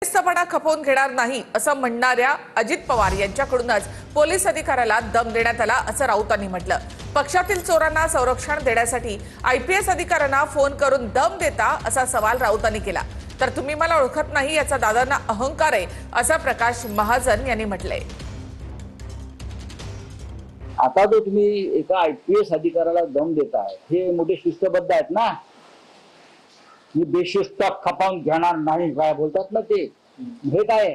बेशिस्तपणा खपवून घेणार नाही असं म्हणणाऱ्या अजित पवार यांच्याकडूनच पोलीस अधिकाऱ्याला दम देण्यात आला असं राऊतांनी म्हटलं। पक्षातील चोरांना संरक्षण देण्यासाठी आयपीएस अधिकाऱ्यांना फोन करून दम देता असा सवाल राऊतांनी केला। तर तुम्ही मला ओळखत नाही याचा दादांना अहंकार आहे असं प्रकाश महाजन यांनी म्हटलंय। आता तो तुम्ही एका आयपीएस अधिकाऱ्याला दम देताय, हे मोठे शिस्तबद्ध आहेत ना। मी बेशिस्त खपावून घेणार नाही काय बोलतात ना ते, हे काय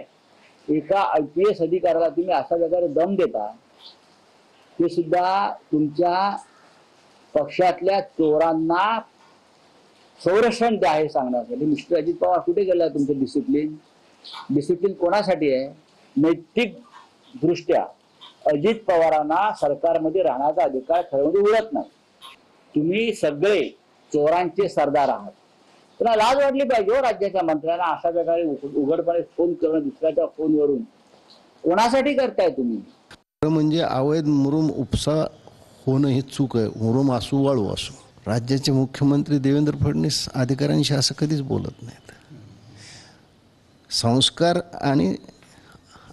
एका आयपीएस अधिकाऱ्याला तुम्ही अशा प्रकारे दम देता, ते सुद्धा तुमच्या पक्षातल्या चोरांना संरक्षण द्या हे सांगण्यासाठी। मिस्टर अजित पवार कुठे गेला तुमचं डिसिप्लिन कोणासाठी आहे? नैतिक दृष्ट्या अजित पवारांना सरकारमध्ये राहण्याचा अधिकार खरं उरत नाही। तुम्ही सगळे चोरांचे सरदार आहात, तुला लाज वाटली पाहिजे राज्याच्या मंत्र्यांना अशा प्रकारे उघडपणे फोन करणं, दुसऱ्याच्या फोनवरून कोणासाठी करताय तुम्ही? म्हणजे अवैध मुरुम उपसा होणं ही चूक आहे। मुरुम असू वाळू असू, राज्याचे मुख्यमंत्री देवेंद्र फडणवीस अधिकाऱ्यांशी असं कधीच बोलत नाहीत। संस्कार आणि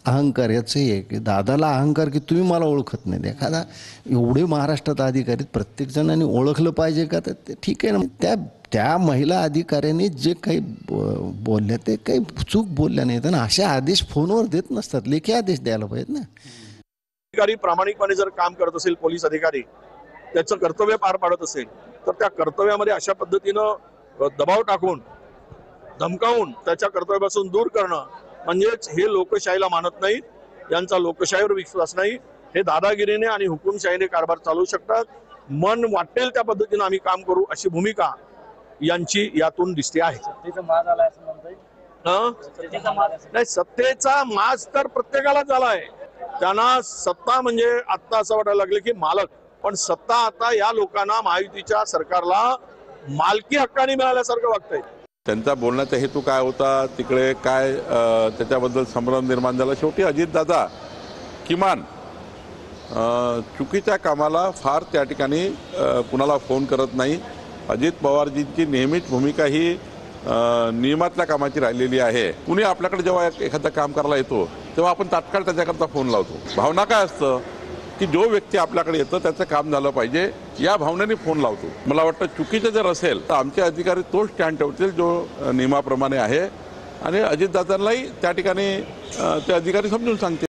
अहंकार याचं आहे की दादाला अहंकार की तुम्ही मला ओळखत नाही। एखादा एवढे महाराष्ट्रात अधिकारी प्रत्येक जणांनी ओळखलं पाहिजे का? तर ते ठीक आहे ना। त्या महिला अधिकाऱ्यांनी जे काही बोलल्या ते काही चूक बोलल्या नाहीत आणि असे आदेश फोनवर देत नसतात, लेखी आदेश द्यायला पाहिजेत ना। अधिकारी प्रामाणिकपणे जर काम करत असेल, पोलीस अधिकारी त्याचं कर्तव्य पार पाडत असेल, तर त्या कर्तव्यामध्ये अशा पद्धतीनं दबाव टाकून धमकावून त्याच्या कर्तव्यापासून दूर करणं म्हणजेच हे लोकशाहीला मानत नाहीत, यांचा लोकशाहीवर विश्वास नाही। हे दादागिरीने आणि हुकुमशाहीने कारभार चालवू शकतात। मन वाटेल त्या पद्धतीने आम्ही काम करू अशी भूमिका यांची यातून दिसते आहे। नाही, सत्तेचा माज तर प्रत्येकाला झालाय। त्यांना सत्ता म्हणजे आता असं वाटायला लागले की मालक, पण सत्ता आता या लोकांना महायुतीच्या सरकारला मालकी हक्काने मिळाल्यासारखं वाटतंय। त्यांचा बोलण्याचा हेतू काय होता, तिकडे काय त्याच्याबद्दल संभ्रम निर्माण झाला। शेवटी अजितदादा किमान चुकीच्या कामाला फार त्या ठिकाणी कुणाला फोन करत नाही। अजित पवारजींची नेहमीच भूमिका ही नियमातल्या कामाची राहिलेली आहे। कुणी आपल्याकडे जेव्हा एखादं काम करायला येतो तेव्हा आपण तात्काळ त्याच्याकरता फोन लावतो। भावना काय असतं की जो व्यक्ती आपल्याकडे येतो त्याचं काम झालं पाहिजे या भावनेने फोन लावतो। मला वाटतं चुकीचं जर असेल तर आमचे अधिकारी तो स्टँड ठेवतील जो नियमाप्रमाणे आहे आणि अजितदादांनाही त्या ठिकाणी ते अधिकारी समजून सांगतील।